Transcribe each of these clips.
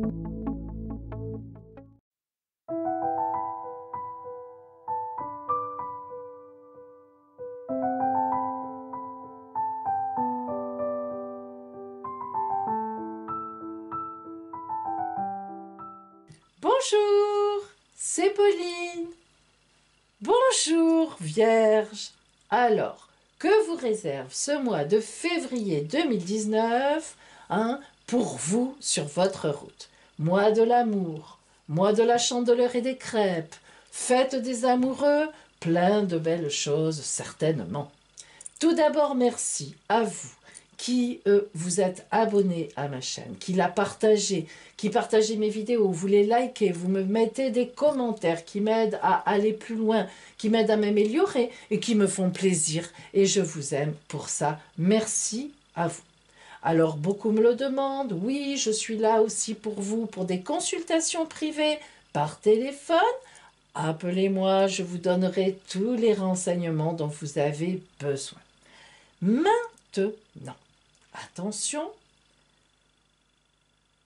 Bonjour, c'est Pauline. Bonjour Vierge. Alors, que vous réserve ce mois de février 2019 pour vous sur votre route? Mois de l'amour, mois de la chandeleur et des crêpes, fête des amoureux, plein de belles choses certainement. Tout d'abord, merci à vous qui vous êtes abonné à ma chaîne, qui l'a partagé, qui partagez mes vidéos, vous les likez, vous me mettez des commentaires qui m'aident à aller plus loin, qui m'aident à m'améliorer et qui me font plaisir. Et je vous aime pour ça. Merci à vous. Alors, beaucoup me le demandent. Oui, je suis là aussi pour vous, pour des consultations privées par téléphone. Appelez-moi, je vous donnerai tous les renseignements dont vous avez besoin. Maintenant, attention,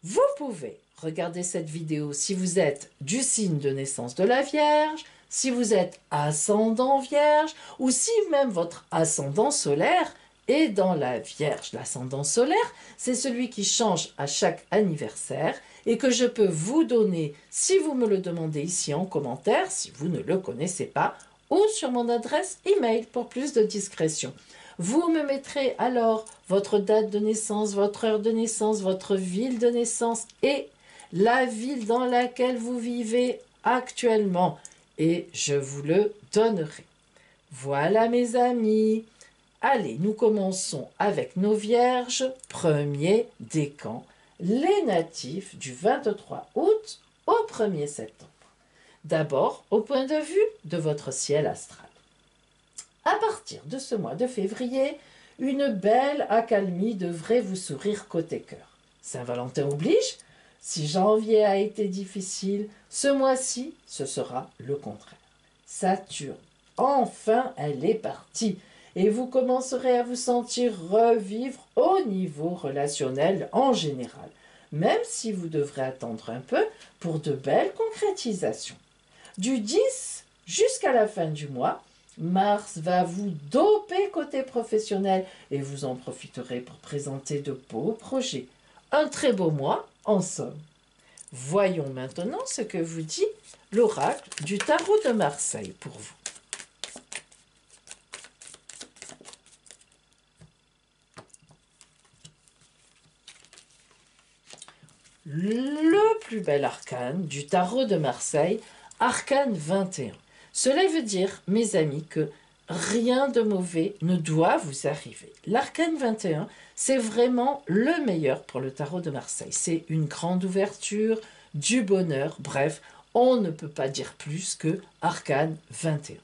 vous pouvez regarder cette vidéo si vous êtes du signe de naissance de la Vierge, si vous êtes ascendant Vierge, ou si même votre ascendant solaire est dans la Vierge. L'ascendant solaire, c'est celui qui change à chaque anniversaire et que je peux vous donner, si vous me le demandez ici en commentaire, si vous ne le connaissez pas, ou sur mon adresse email pour plus de discrétion. Vous me mettrez alors votre date de naissance, votre heure de naissance, votre ville de naissance et la ville dans laquelle vous vivez actuellement. Et je vous le donnerai. Voilà mes amis. Allez, nous commençons avec nos vierges. Premier décan, les natifs du 23 août au 1er septembre. D'abord, au point de vue de votre ciel astral. À partir de ce mois de février, une belle accalmie devrait vous sourire côté cœur. Saint-Valentin oblige, si janvier a été difficile, ce mois-ci, ce sera le contraire. Saturne, enfin, elle est partie et vous commencerez à vous sentir revivre au niveau relationnel en général, même si vous devrez attendre un peu pour de belles concrétisations. Du 10 jusqu'à la fin du mois, Mars va vous doper côté professionnel et vous en profiterez pour présenter de beaux projets. Un très beau mois, en somme. Voyons maintenant ce que vous dit l'oracle du tarot de Marseille pour vous. Le plus bel arcane du tarot de Marseille, arcane 21. Cela veut dire, mes amis, que rien de mauvais ne doit vous arriver. L'arcane 21, c'est vraiment le meilleur pour le tarot de Marseille. C'est une grande ouverture, du bonheur, bref, on ne peut pas dire plus que arcane 21.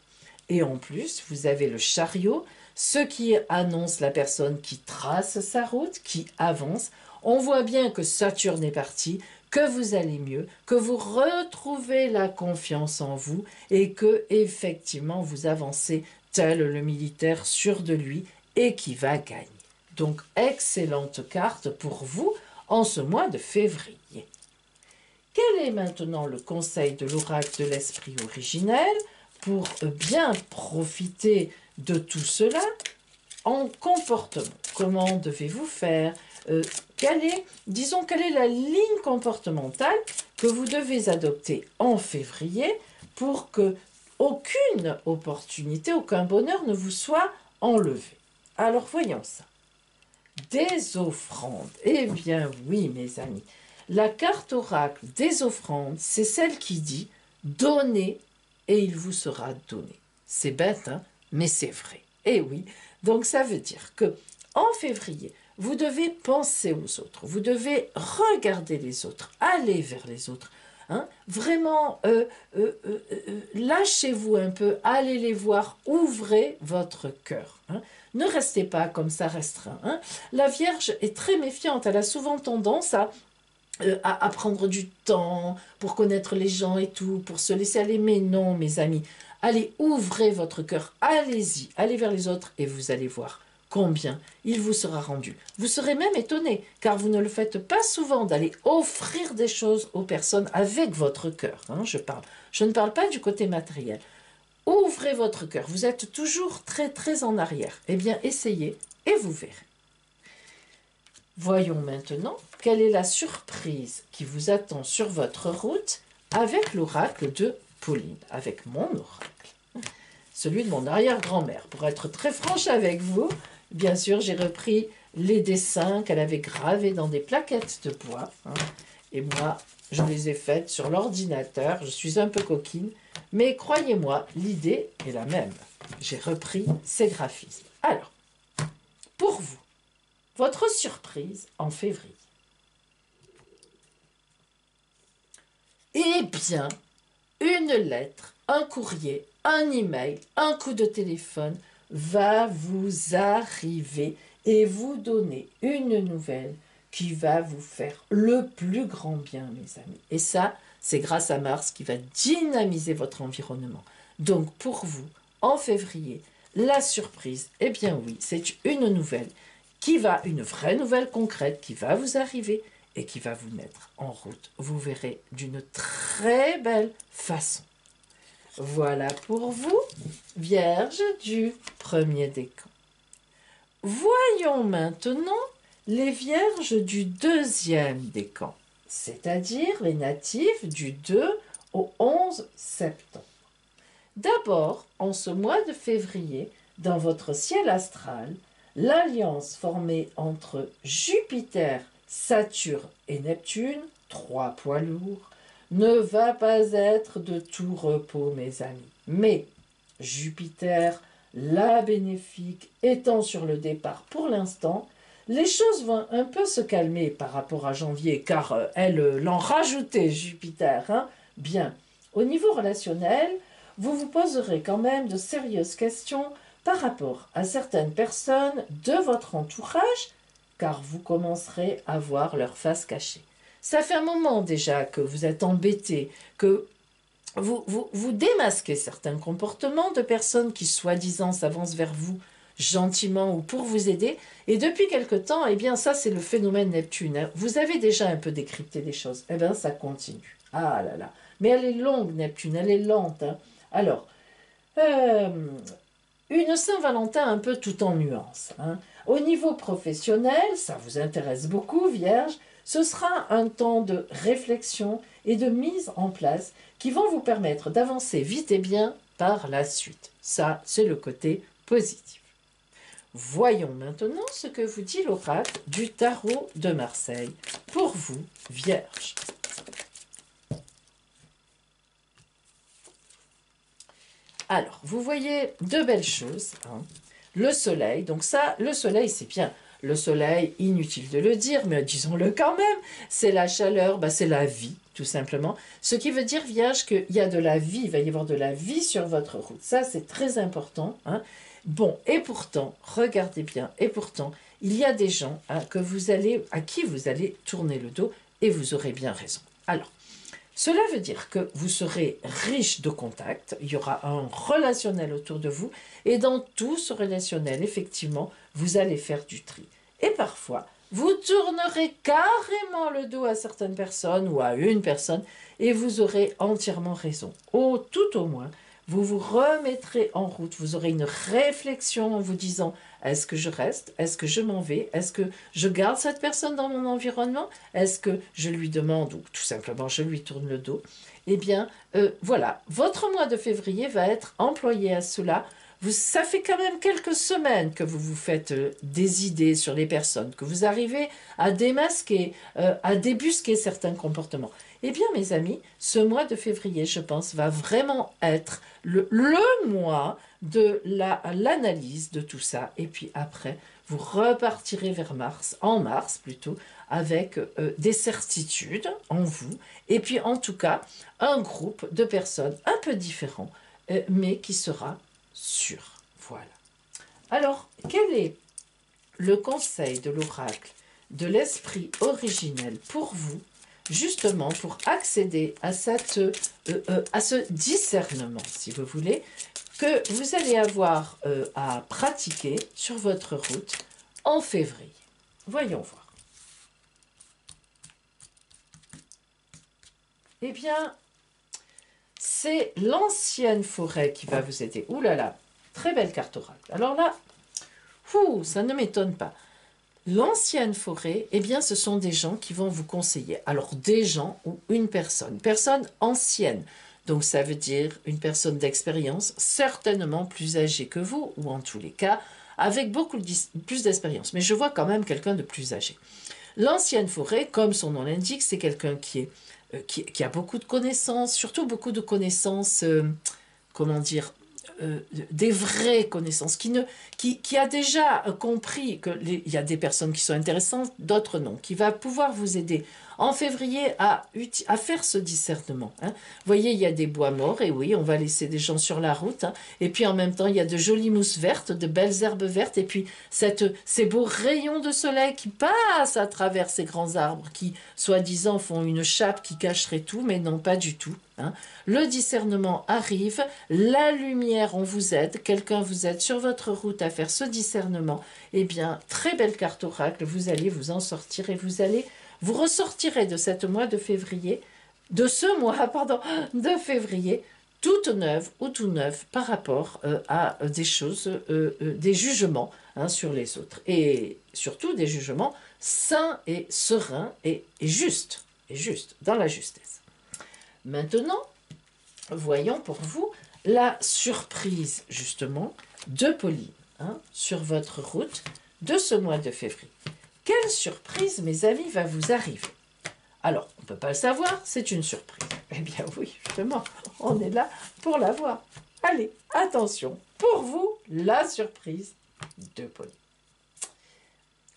Et en plus, vous avez le chariot, ce qui annonce la personne qui trace sa route, qui avance. On voit bien que Saturne est parti, que vous allez mieux, que vous retrouvez la confiance en vous et que, effectivement, vous avancez tel le militaire sûr de lui et qui va gagner. Donc, excellente carte pour vous en ce mois de février. Quel est maintenant le conseil de l'oracle de l'esprit originel pour bien profiter de tout cela en comportement? Comment devez-vous faire? Quelle est la ligne comportementale que vous devez adopter en février pour que aucune opportunité, aucun bonheur ne vous soit enlevé? Alors voyons ça. Des offrandes. Eh bien oui, mes amis. La carte oracle des offrandes, c'est celle qui dit « Donnez et il vous sera donné ». C'est bête, hein, mais c'est vrai. Eh oui, donc ça veut dire que en février, vous devez penser aux autres, vous devez regarder les autres, aller vers les autres. Hein, vraiment, lâchez-vous un peu, allez les voir, ouvrez votre cœur. Hein. Ne restez pas comme ça restreint. Hein. La Vierge est très méfiante, elle a souvent tendance à prendre du temps pour connaître les gens et tout, pour se laisser aller. Mais non, mes amis, allez, ouvrez votre cœur, allez-y, allez vers les autres et vous allez voir combien il vous sera rendu. Vous serez même étonné, car vous ne le faites pas souvent d'aller offrir des choses aux personnes avec votre cœur. Hein, je ne parle pas du côté matériel. Ouvrez votre cœur. Vous êtes toujours très très en arrière. Eh bien, essayez et vous verrez. Voyons maintenant quelle est la surprise qui vous attend sur votre route avec l'oracle de Pauline, avec mon oracle, celui de mon arrière-grand-mère. Pour être très franche avec vous, bien sûr, j'ai repris les dessins qu'elle avait gravés dans des plaquettes de bois. Hein, et moi, je les ai faites sur l'ordinateur. Je suis un peu coquine, mais croyez-moi, l'idée est la même. J'ai repris ces graphismes. Alors, pour vous, votre surprise en février. Eh bien, une lettre, un courrier, un email, un coup de téléphone va vous arriver et vous donner une nouvelle qui va vous faire le plus grand bien, mes amis. Et ça, c'est grâce à Mars qui va dynamiser votre environnement. Donc, pour vous, en février, la surprise, eh bien oui, c'est une nouvelle une vraie nouvelle concrète qui va vous arriver et qui va vous mettre en route. Vous verrez d'une très belle façon. Voilà pour vous, Vierge du premier décan. Voyons maintenant les Vierges du deuxième décan, c'est-à-dire les natifs du 2 au 11 septembre. D'abord, en ce mois de février, dans votre ciel astral, l'alliance formée entre Jupiter, Saturne et Neptune, 3 poids lourds, ne va pas être de tout repos, mes amis. Mais Jupiter, la bénéfique, étant sur le départ pour l'instant, les choses vont un peu se calmer par rapport à janvier, car elle l'en rajoutait, Jupiter. Hein. Bien, au niveau relationnel, vous vous poserez quand même de sérieuses questions par rapport à certaines personnes de votre entourage, car vous commencerez à voir leur face cachée. Ça fait un moment déjà que vous êtes embêté, que vous démasquez certains comportements de personnes qui soi-disant s'avancent vers vous gentiment ou pour vous aider, et depuis quelque temps, eh bien ça c'est le phénomène Neptune. Hein. Vous avez déjà un peu décrypté des choses, eh bien ça continue. Ah là là, mais elle est longue Neptune, elle est lente. Hein. Alors, une Saint-Valentin un peu tout en nuances. Hein. Au niveau professionnel, ça vous intéresse beaucoup, Vierge, ce sera un temps de réflexion et de mise en place qui vont vous permettre d'avancer vite et bien par la suite. Ça, c'est le côté positif. Voyons maintenant ce que vous dit l'oracle du tarot de Marseille pour vous, Vierge. Alors, vous voyez deux belles choses. Hein. Le soleil, donc ça, le soleil, c'est bien. Le soleil, inutile de le dire, mais disons-le quand même, c'est la chaleur, c'est la vie, tout simplement. Ce qui veut dire, Vierge, qu'il y a de la vie, il va y avoir de la vie sur votre route. Ça, c'est très important. Hein. Bon, et pourtant, regardez bien, et pourtant, il y a des gens à qui vous allez tourner le dos, et vous aurez bien raison. Alors, cela veut dire que vous serez riche de contacts, il y aura un relationnel autour de vous, et dans tout ce relationnel, effectivement, vous allez faire du tri. Et parfois, vous tournerez carrément le dos à certaines personnes ou à une personne, et vous aurez entièrement raison. Tout au moins, vous vous remettrez en route, vous aurez une réflexion en vous disant « Est-ce que je reste? Est-ce que je m'en vais? Est-ce que je garde cette personne dans mon environnement? Est-ce que je lui demande ou tout simplement je lui tourne le dos ?» Eh bien, voilà, votre mois de février va être employé à cela. Ça fait quand même quelques semaines que vous vous faites des idées sur les personnes, que vous arrivez à démasquer, à débusquer certains comportements. Eh bien, mes amis, ce mois de février, je pense, va vraiment être le mois de l'analyse de tout ça. Et puis après, vous repartirez vers Mars, en mars plutôt, avec des certitudes en vous. Et puis, en tout cas, un groupe de personnes un peu différents, mais qui sera sûr. Voilà. Alors, quel est le conseil de l'oracle de l'esprit originel pour vous, justement pour accéder à ce discernement, si vous voulez, que vous allez avoir à pratiquer sur votre route en février. Voyons voir. Eh bien, c'est l'ancienne forêt qui va vous aider. Ouh là là, très belle carte oracle. Alors là, ça ne m'étonne pas. L'ancienne forêt, eh bien, ce sont des gens qui vont vous conseiller. Alors, des gens ou une personne ancienne. Donc, ça veut dire une personne d'expérience, certainement plus âgée que vous, ou en tous les cas, avec beaucoup plus d'expérience. Mais je vois quand même quelqu'un de plus âgé. L'ancienne forêt, comme son nom l'indique, c'est quelqu'un qui a beaucoup de connaissances, surtout beaucoup de connaissances, comment dire, des vraies connaissances, qui a déjà compris qu'il y a des personnes qui sont intéressantes, d'autres non, qui va pouvoir vous aider en février à faire ce discernement. Hein. Vous voyez, il y a des bois morts, et oui, on va laisser des gens sur la route, hein, et puis en même temps, il y a de jolies mousses vertes, de belles herbes vertes, et puis ces beaux rayons de soleil qui passent à travers ces grands arbres, qui, soi-disant, font une chape qui cacherait tout, mais non, pas du tout. Hein. Le discernement arrive, la lumière, on vous aide, quelqu'un vous aide sur votre route à faire ce discernement. Eh bien, très belle carte oracle, vous allez vous en sortir et vous ressortirez de ce mois de février, de février, toute neuve ou tout neuf par rapport à des choses, des jugements hein, sur les autres. Et surtout des jugements sains et sereins et justes, dans la justesse. Maintenant, voyons pour vous la surprise, justement, de Pauline hein, sur votre route de ce mois de février. Quelle surprise, mes amis, va vous arriver? Alors, on ne peut pas le savoir, c'est une surprise. Eh bien oui, justement, on est là pour la voir. Allez, attention, pour vous, la surprise de Pauline.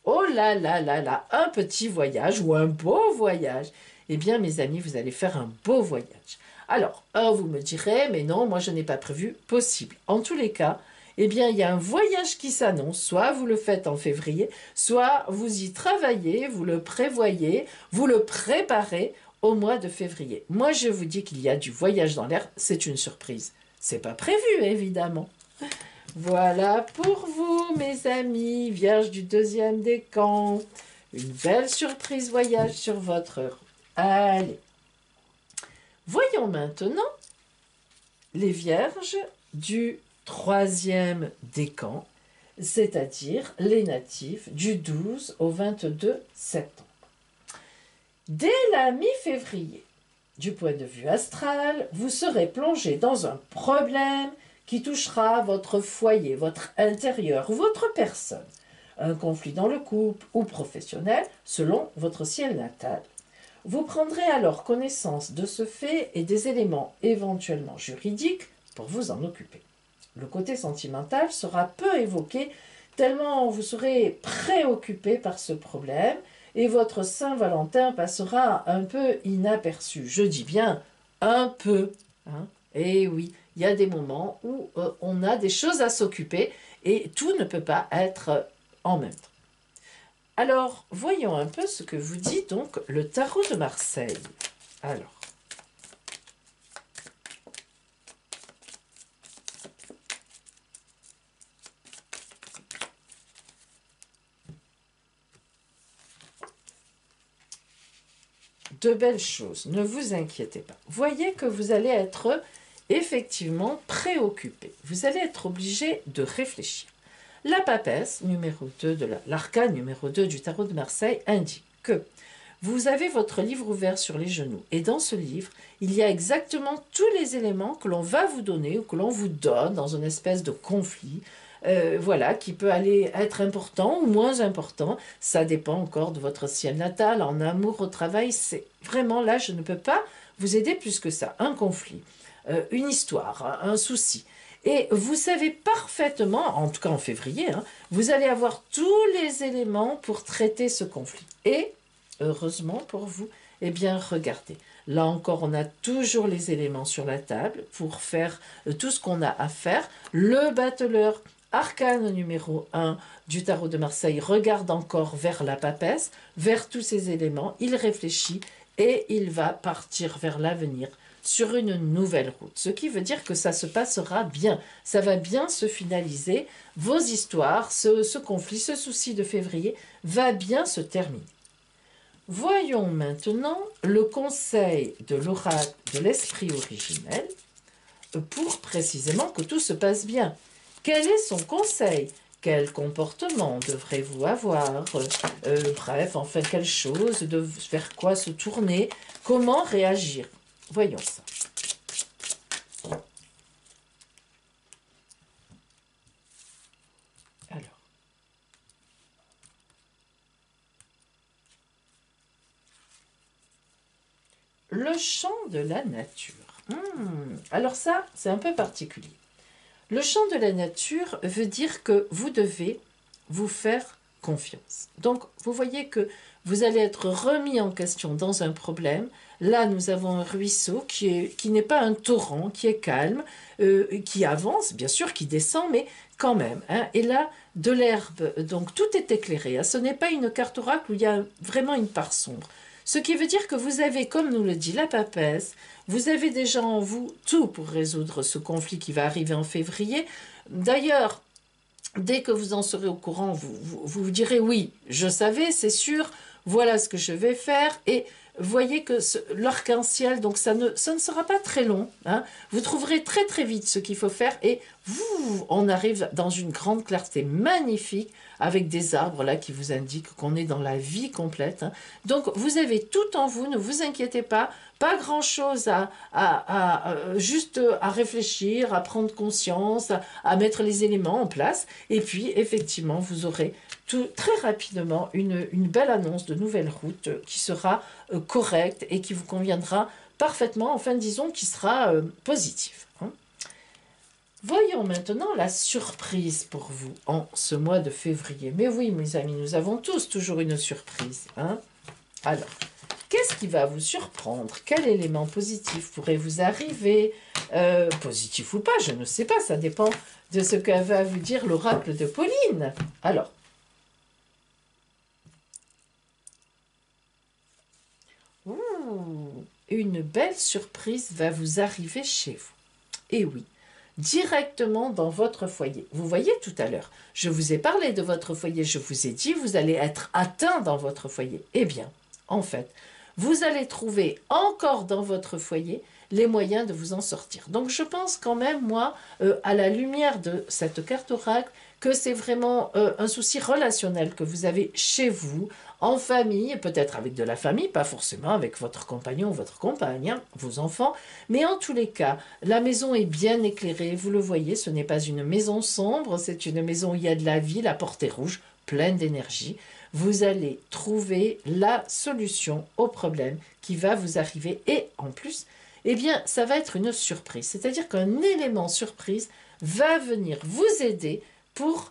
Oh là là là là, un petit voyage ou un beau voyage. Eh bien, mes amis, vous allez faire un beau voyage. Alors, vous me direz, mais non, moi je n'ai pas prévu, possible. En tous les cas, eh bien, il y a un voyage qui s'annonce, soit vous le faites en février, soit vous y travaillez, vous le prévoyez, vous le préparez au mois de février. Moi, je vous dis qu'il y a du voyage dans l'air, c'est une surprise. C'est pas prévu, évidemment. Voilà pour vous, mes amis, Vierge du 2e décan. Une belle surprise voyage sur votre route. Allez. Voyons maintenant les Vierges du 3e décan, c'est-à-dire les natifs du 12 au 22 septembre. Dès la mi-février, du point de vue astral, vous serez plongé dans un problème qui touchera votre foyer, votre intérieur, votre personne. Un conflit dans le couple ou professionnel, selon votre ciel natal. Vous prendrez alors connaissance de ce fait et des éléments éventuellement juridiques pour vous en occuper. Le côté sentimental sera peu évoqué, tellement vous serez préoccupé par ce problème et votre Saint-Valentin passera un peu inaperçu. Je dis bien un peu. Hein. Et oui, il y a des moments où on a des choses à s'occuper et tout ne peut pas être en même temps. Alors, voyons un peu ce que vous dit donc le tarot de Marseille. Alors, de belles choses, ne vous inquiétez pas. Voyez que vous allez être effectivement préoccupé. Vous allez être obligé de réfléchir. La papesse, numéro 2 de l'arcane numéro 2 du tarot de Marseille, indique que vous avez votre livre ouvert sur les genoux. Et dans ce livre, il y a exactement tous les éléments que l'on va vous donner ou que l'on vous donne dans une espèce de conflit, voilà, qui peut aller être important ou moins important. Ça dépend encore de votre ciel natal, en amour, au travail. C'est vraiment là, je ne peux pas vous aider plus que ça. Un conflit, une histoire, un souci. Et vous savez parfaitement, en tout cas en février, hein, vous allez avoir tous les éléments pour traiter ce conflit. Et, heureusement pour vous, eh bien, regardez. Là encore, on a toujours les éléments sur la table pour faire tout ce qu'on a à faire. Le battleur, arcane numéro 1 du tarot de Marseille, regarde encore vers la papesse, vers tous ces éléments. Il réfléchit et il va partir vers l'avenir sur une nouvelle route. Ce qui veut dire que ça se passera bien. Ça va bien se finaliser. Vos histoires, ce conflit, ce souci de février va bien se terminer. Voyons maintenant le conseil de l'oracle de l'esprit originel pour précisément que tout se passe bien. Quel est son conseil? Quel comportement devrez-vous avoir? Bref, enfin, quelle chose, vers quoi se tourner? Comment réagir? Voyons ça. Alors. Le chant de la nature. Alors ça, c'est un peu particulier. Le chant de la nature veut dire que vous devez vous faire confiance. Donc, vous voyez que vous allez être remis en question dans un problème. Là, nous avons un ruisseau qui n'est pas un torrent, qui est calme, qui avance, bien sûr, qui descend, mais quand même. Hein. Et là, de l'herbe, donc tout est éclairé. Hein. Ce n'est pas une carte oracle où il y a vraiment une part sombre. Ce qui veut dire que vous avez, comme nous le dit la papesse, vous avez déjà en vous tout pour résoudre ce conflit qui va arriver en février. D'ailleurs, dès que vous en serez au courant, vous direz oui, je savais, c'est sûr, voilà ce que je vais faire. Et voyez que l'arc-en-ciel, donc ça ne sera pas très long. Hein. Vous trouverez très très vite ce qu'il faut faire et on arrive dans une grande clarté magnifique avec des arbres là qui vous indiquent qu'on est dans la vie complète. Hein. Donc vous avez tout en vous, ne vous inquiétez pas grand chose juste à réfléchir, à prendre conscience, à mettre les éléments en place et puis effectivement vous aurez très rapidement une belle annonce de nouvelle route qui sera correcte et qui vous conviendra parfaitement, enfin disons qui sera positive. Hein. Voyons maintenant la surprise pour vous en ce mois de février. Mais oui mes amis, nous avons tous toujours une surprise. Hein. Alors, qu'est-ce qui va vous surprendre? Quel élément positif pourrait vous arriver? Positif ou pas, je ne sais pas, ça dépend de ce que va vous dire l'oracle de Pauline. Alors, une belle surprise va vous arriver chez vous. Et oui, directement dans votre foyer. Vous voyez tout à l'heure, je vous ai parlé de votre foyer, je vous ai dit, vous allez être atteint dans votre foyer. Eh bien, en fait, vous allez trouver encore dans votre foyer les moyens de vous en sortir. Donc je pense quand même, moi, à la lumière de cette carte oracle, que c'est vraiment un souci relationnel que vous avez chez vous, en famille, peut-être avec de la famille, pas forcément avec votre compagnon ou votre compagne, hein, vos enfants, mais en tous les cas, la maison est bien éclairée, vous le voyez, ce n'est pas une maison sombre, c'est une maison où il y a de la vie, la porte est rouge, pleine d'énergie. Vous allez trouver la solution au problème qui va vous arriver et en plus, eh bien, ça va être une surprise. C'est-à-dire qu'un élément surprise va venir vous aider pour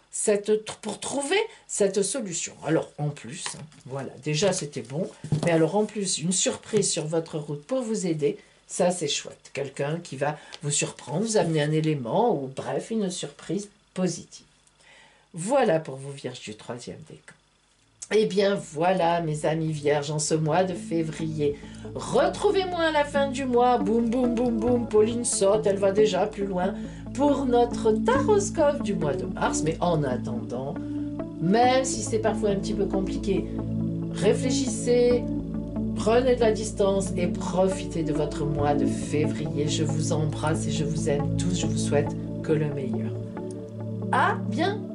trouver cette solution. Alors, en plus, hein, voilà, déjà c'était bon, mais alors en plus, une surprise sur votre route pour vous aider, ça c'est chouette. Quelqu'un qui va vous surprendre, vous amener un élément, ou bref, une surprise positive. Voilà pour vous, Vierges du 3e décan. Eh bien voilà mes amis vierges en ce mois de février. Retrouvez-moi à la fin du mois, boum boum boum boum, Pauline saute, elle va déjà plus loin, pour notre taroscope du mois de mars. Mais en attendant, même si c'est parfois un petit peu compliqué, réfléchissez, prenez de la distance et profitez de votre mois de février. Je vous embrasse et je vous aime tous, je vous souhaite que le meilleur. À bientôt.